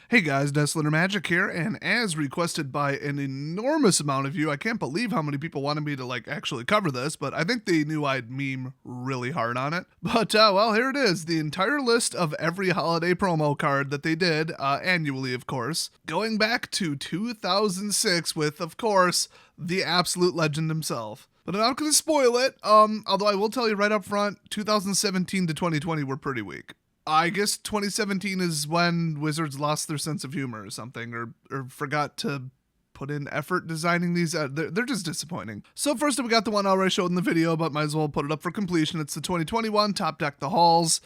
Hey guys, Deslater Magic here, and as requested by an enormous amount of you, I can't believe how many people wanted me to actually cover this, but I think they knew I'd meme really hard on it. But well, here it is, the entire list of every holiday promo card that they did, annually of course, going back to 2006 with, of course, the absolute legend himself. But I'm not going to spoil it, although I will tell you right up front, 2017 to 2020 were pretty weak. I guess 2017 is when Wizards lost their sense of humor or something, or forgot to put in effort designing these. They're just disappointing. So first we got the one I already showed in the video, but might as well put it up for completion. It's the 2021 Top Deck the Halls.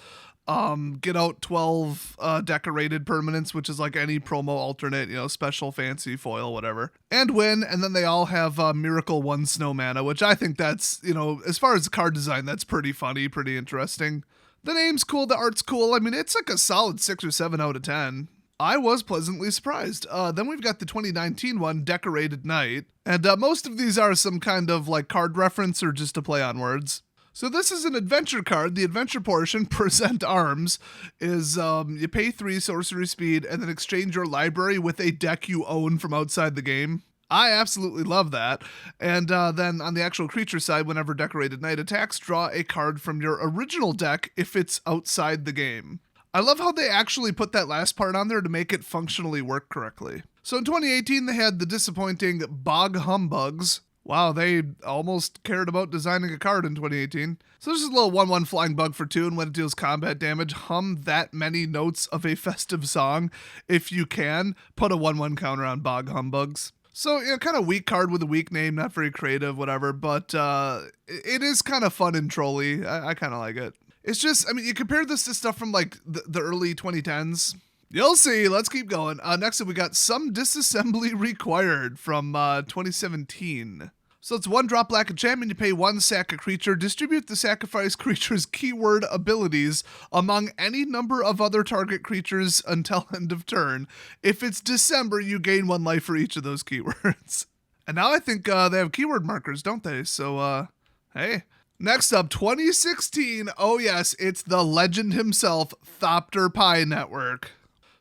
Get out 12 decorated permanents, which is like any promo alternate, special, fancy, foil, whatever. And win, and then they all have Miracle 1 Snow Mana, which I think that's, as far as card design, that's pretty funny, pretty interesting. The name's cool, the art's cool. I mean, it's like a solid 6 or 7 out of 10. I was pleasantly surprised. Then we've got the 2019 one, Decorated Knight. And most of these are some kind of card reference or just a play on words. So this is an adventure card. The adventure portion, Present Arms, is you pay 3 sorcery speed and then exchange your library with a deck you own from outside the game. I absolutely love that. And then on the actual creature side, whenever Decorated Knight attacks, draw a card from your original deck if it's outside the game. I love how they actually put that last part on there to make it functionally work correctly. So in 2018, they had the disappointing Bog Humbugs. Wow, they almost cared about designing a card in 2018. So this is a little 1/1 flying bug for 2, and when it deals combat damage, hum that many notes of a festive song. If you can, put a 1/1 counter on Bog Humbugs. So, kind of weak card with a weak name, not very creative, whatever, but it is kind of fun and trolly. I kind of like it. It's just, you compare this to stuff from the early 2010s. You'll see. Let's keep going. Next up, we got Some Disassembly Required from 2017. So it's 1 drop black enchantment, you pay 1, sack a creature, distribute the sacrifice creature's keyword abilities among any number of other target creatures until end of turn. If it's December, you gain 1 life for each of those keywords. And now I think they have keyword markers, don't they? So, hey. Next up, 2016. Oh yes, it's the legend himself, Thopter Pie Network.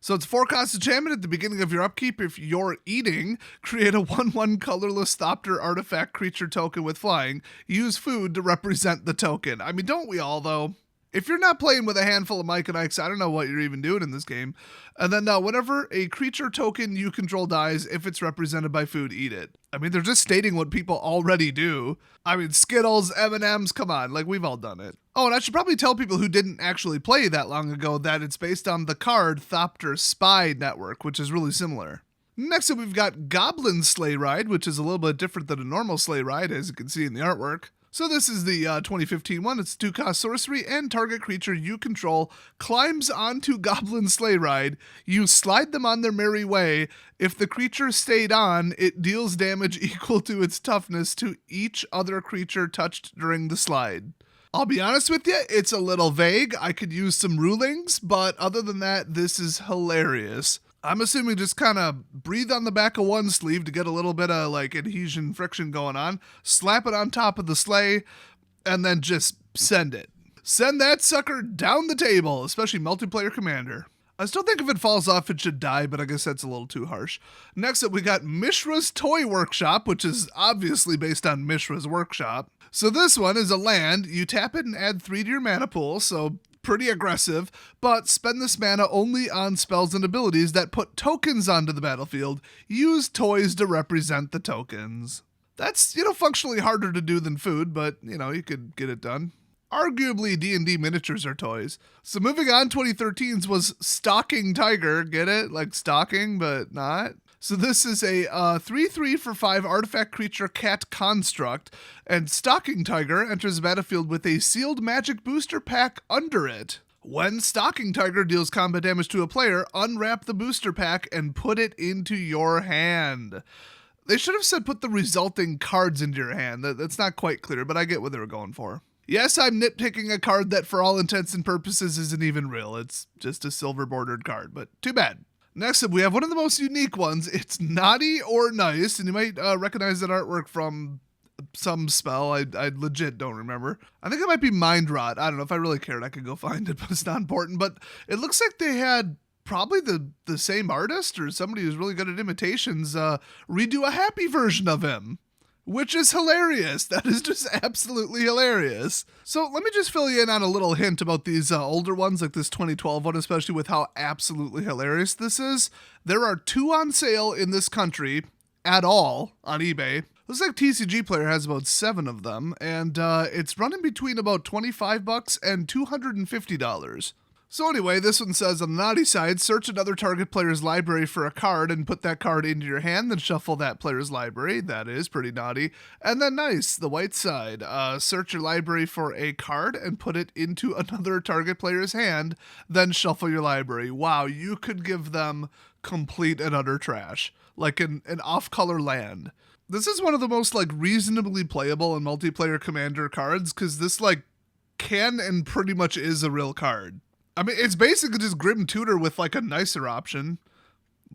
So it's 4 cost enchantment at the beginning of your upkeep. If you're eating, create a 1/1 colorless Thopter artifact creature token with flying. Use food to represent the token. Don't we all, though? If you're not playing with a handful of Mike and Ikes, I don't know what you're even doing in this game. And then whenever a creature token you control dies, if it's represented by food, eat it. They're just stating what people already do. Skittles, M&Ms, come on, we've all done it. Oh, and I should probably tell people who didn't actually play that long ago that it's based on the card Thopter Spy Network, which is really similar. Next up, we've got Goblin Sleigh Ride, which is a little bit different than a normal sleigh ride, as you can see in the artwork. So this is the 2015 one. It's 2 cost sorcery, and target creature you control climbs onto Goblin Sleigh Ride. You slide them on their merry way. If the creature stayed on, it deals damage equal to its toughness to each other creature touched during the slide. I'll be honest with you, it's a little vague. I could use some rulings, but other than that, this is hilarious. I'm assuming just kind of breathe on the back of one sleeve to get a little bit of adhesion friction going on, slap it on top of the sleigh, and then just send it. Send that sucker down the table, especially multiplayer commander. I still think if it falls off, it should die, but I guess that's a little too harsh. Next up, we got Mishra's Toy Workshop, which is obviously based on Mishra's Workshop. So this one is a land. You tap it and add 3 to your mana pool, so pretty aggressive, but spend this mana only on spells and abilities that put tokens onto the battlefield. Use toys to represent the tokens. That's, functionally harder to do than food, but, you could get it done. Arguably, D&D miniatures are toys. So moving on, 2013's was Stalking Tiger. Get it? Like stalking, but not. So this is a 3/3 for 5 artifact creature cat construct, and Stalking Tiger enters the battlefield with a sealed magic booster pack under it. When Stalking Tiger deals combat damage to a player, unwrap the booster pack and put it into your hand. They should have said put the resulting cards into your hand. That's not quite clear, but I get what they were going for. Yes, I'm nitpicking a card that for all intents and purposes isn't even real. It's just a silver bordered card, but too bad. Next up, we have one of the most unique ones. It's Naughty or Nice, and you might recognize that artwork from some spell. I legit don't remember. I think it might be Mind Rot. I don't know. If I really cared, I could go find it, but it's not important. But it looks like they had probably the same artist or somebody who's really good at imitations redo a happy version of him, which is hilarious. That is just absolutely hilarious. So let me just fill you in on a little hint about these older ones, like this 2012 one, especially with how absolutely hilarious this is. There are 2 on sale in this country at all on eBay. Looks like TCG Player has about 7 of them, and it's running between about $25 and $250. So anyway, this one says on the naughty side, search another target player's library for a card and put that card into your hand, then shuffle that player's library. That is pretty naughty. And then nice, the white side, search your library for a card and put it into another target player's hand, then shuffle your library. Wow, you could give them complete and utter trash, like an off-color land. This is one of the most like reasonably playable and multiplayer Commander cards, because this like can and pretty much is a real card. I mean, it's basically just Grim Tutor with like a nicer option,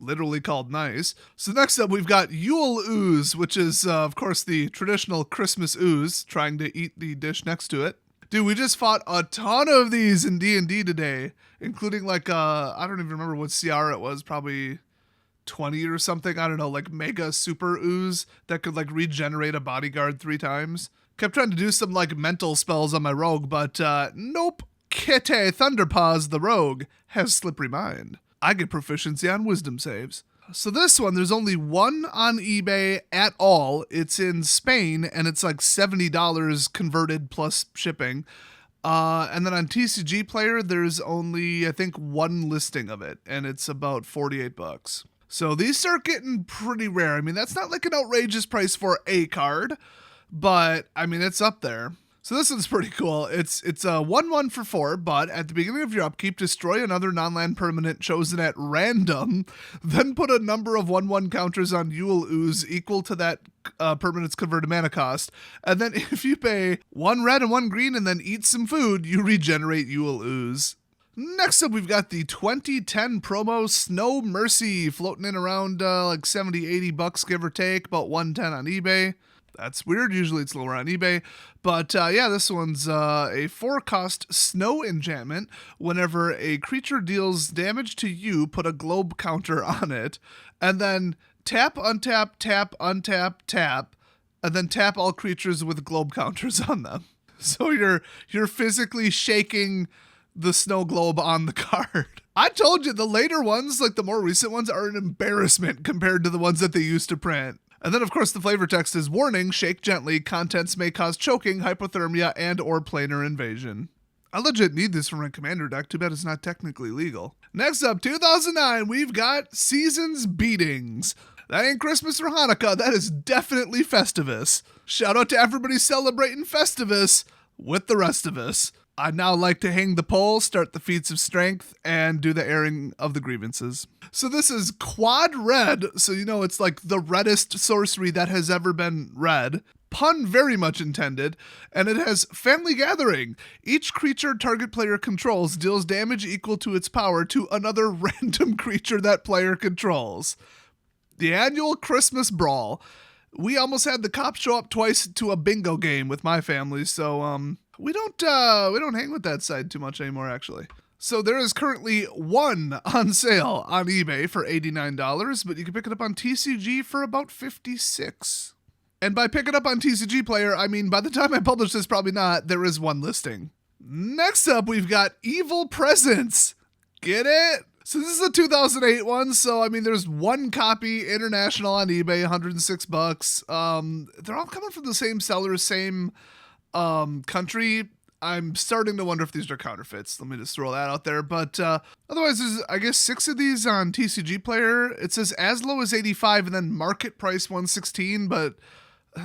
literally called nice. So next up, we've got Yule Ooze, which is, of course, the traditional Christmas ooze, trying to eat the dish next to it. Dude, we just fought a ton of these in D&D today, including like, I don't even remember what CR it was, probably 20 or something. I don't know, like mega super ooze that could like regenerate a bodyguard 3 times. Kept trying to do some like mental spells on my rogue, but nope. Kete Thunderpaws the rogue has slippery mind. I get proficiency on wisdom saves. So this one, there's only 1 on eBay at all. It's in Spain, and it's like $70 converted plus shipping. And then on TCG Player, there's only, I think, 1 listing of it, and it's about $48. So these start getting pretty rare. I mean, that's not like an outrageous price for a card, but I mean, it's up there. So this one's pretty cool. It's a 1/1 for 4, but at the beginning of your upkeep, destroy another non-land permanent chosen at random, then put a number of 1/1 counters on Yule Ooze equal to that permanent's converted mana cost, and then if you pay 1 red and 1 green and then eat some food, you regenerate Yule Ooze. Next up, we've got the 2010 promo Snow Mercy, floating in around like $70-$80, give or take, about $110 on eBay. That's weird. Usually it's lower on eBay. But yeah, this one's a 4-cost snow enchantment. Whenever a creature deals damage to you, put a globe counter on it. And then tap, untap, tap, untap, tap. And then tap all creatures with globe counters on them. So you're physically shaking the snow globe on the card. I told you, the later ones, like the more recent ones, are an embarrassment compared to the ones that they used to print. And then, of course, the flavor text is, warning, shake gently, contents may cause choking, hypothermia, and or planar invasion. I legit need this for my commander deck, too bad it's not technically legal. Next up, 2009, we've got Seasons Beatings. That ain't Christmas or Hanukkah, that is definitely Festivus. Shout out to everybody celebrating Festivus with the rest of us. I'd now like to hang the pole, start the feats of strength, and do the airing of the grievances. So this is quad red, so you know it's like the reddest sorcery that has ever been read. Pun very much intended, and it has Family Gathering. Each creature target player controls deals damage equal to its power to another random creature that player controls. The annual Christmas brawl. We almost had the cops show up twice to a bingo game with my family, so we don't hang with that side too much anymore, actually. So there is currently 1 on sale on eBay for $89, but you can pick it up on TCG for about $56. And by pick it up on TCG Player, I mean by the time I publish this, probably not, there is 1 listing. Next up, we've got Evil Presence. Get it? So this is a 2008 one, so I mean there's 1 copy international on eBay, $106. They're all coming from the same seller, same country. I'm starting to wonder if these are counterfeits. Let me just throw that out there. But otherwise, there's, I guess, 6 of these on TCG Player. It says as low as 85 and then market price 116, but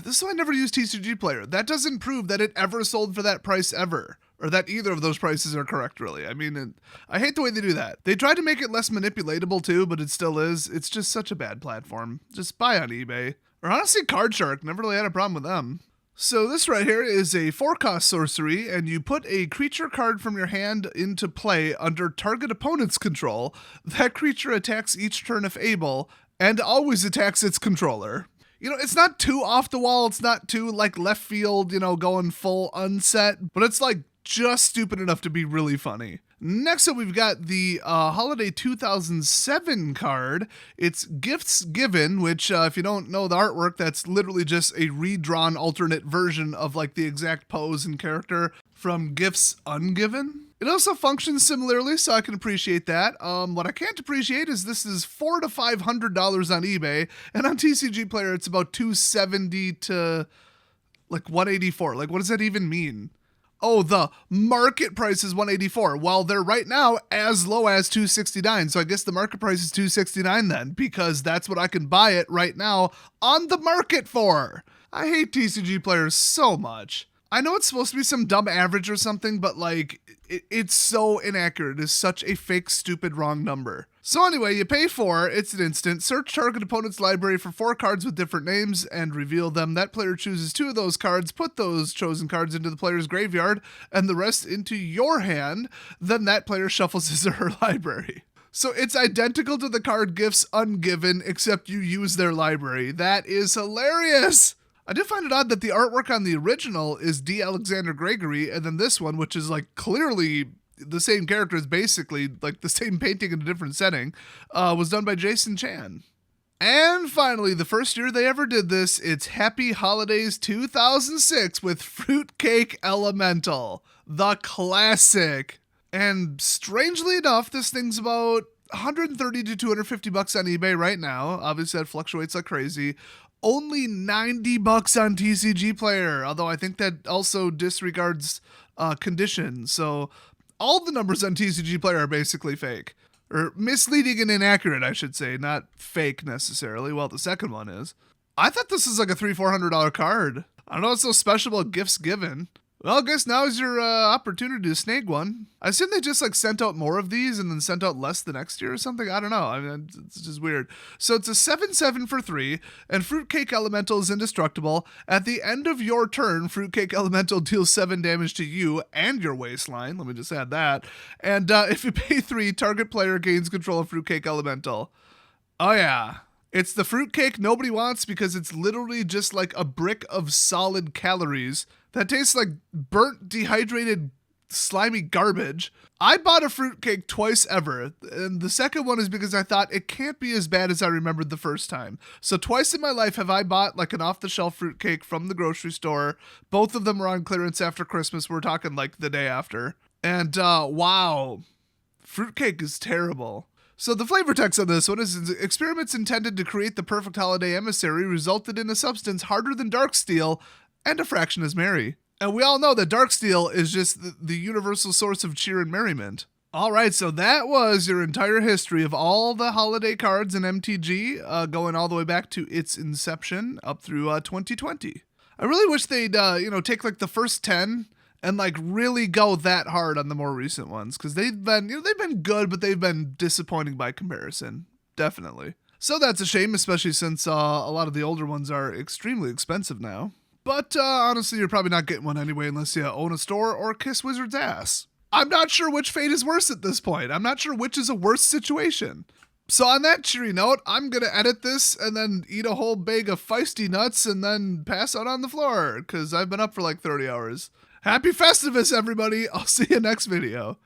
this is why I never used TCG Player. That doesn't prove that it ever sold for that price ever, or that either of those prices are correct, really. I mean, I hate the way they do that. They tried to make it less manipulatable, too, but it still is. It's just such a bad platform. Just buy on eBay. Or honestly, Card Shark. Never really had a problem with them. So this right here is a 4-cost sorcery, and you put a creature card from your hand into play under target opponent's control. That creature attacks each turn if able, and always attacks its controller. You know, it's not too off the wall, it's not too, like, left field, you know, going full unset, but it's, like, just stupid enough to be really funny. Next up, we've got the Holiday 2007 card. It's Gifts Given, which, if you don't know the artwork, that's literally just a redrawn alternate version of like the exact pose and character from Gifts Ungiven. It also functions similarly, so I can appreciate that. What I can't appreciate is this is $400 to $500 on eBay, and on TCG Player, it's about $270 to like $184. Like, what does that even mean? Oh, the market price is $184. Well, they're right now as low as $269. So I guess the market price is $269 then, because that's what I can buy it right now on the market for. I hate TCG Players so much. I know it's supposed to be some dumb average or something, but like, it's so inaccurate. It's such a fake, stupid, wrong number. So anyway, you pay $4, it's an instant. Search target opponent's library for 4 cards with different names and reveal them. That player chooses 2 of those cards, put those chosen cards into the player's graveyard, and the rest into your hand. Then that player shuffles his or her library. So it's identical to the card Gifts Ungiven, except you use their library. That is hilarious! I did find it odd that the artwork on the original is D. Alexander Gregory, and then this one, which is like clearly the same character, is basically like the same painting in a different setting, was done by Jason Chan. And finally, the first year they ever did this, it's Happy Holidays 2006 with Fruitcake Elemental, the classic. And strangely enough, this thing's about $130 to $250 on eBay right now. Obviously, that fluctuates like crazy. Only $90 on TCG Player, although I think that also disregards conditions. So all the numbers on TCG Player are basically fake. Or misleading and inaccurate, I should say, not fake necessarily. Well, the second one is. I thought this was like a $300-400 card. I don't know what's so special about Gifts Given. Well, I guess now is your opportunity to snag one. I assume they just like sent out more of these and then sent out less the next year or something. I don't know. I mean, it's just weird. So it's a 7/7 for 3, and Fruitcake Elemental is indestructible. At the end of your turn, Fruitcake Elemental deals 7 damage to you and your waistline. Let me just add that. And if you pay 3, target player gains control of Fruitcake Elemental. Oh yeah. It's the fruitcake nobody wants because it's literally just like a brick of solid calories that tastes like burnt, dehydrated, slimy garbage. I bought a fruitcake twice ever, and the second one is because I thought it can't be as bad as I remembered the first time. So twice in my life have I bought like an off-the-shelf fruitcake from the grocery store. Both of them were on clearance after Christmas. We're talking like the day after. And wow, fruitcake is terrible. So the flavor text on this one is experiments intended to create the perfect holiday emissary resulted in a substance harder than dark steel and a fraction as merry. And we all know that dark steel is just the universal source of cheer and merriment. All right, so that was your entire history of all the holiday cards in MTG, going all the way back to its inception up through 2020. I really wish they'd, take like the first 10 and like really go that hard on the more recent ones, because they've been good, but they've been disappointing by comparison, definitely. So that's a shame, especially since a lot of the older ones are extremely expensive now. But honestly, you're probably not getting one anyway unless you own a store or kiss Wizard's ass. I'm not sure which fate is worse at this point. I'm not sure which is a worse situation. So on that cheery note, I'm going to edit this and then eat a whole bag of feisty nuts and then pass out on the floor, because I've been up for like 30 hours. Happy Festivus, everybody. I'll see you next video.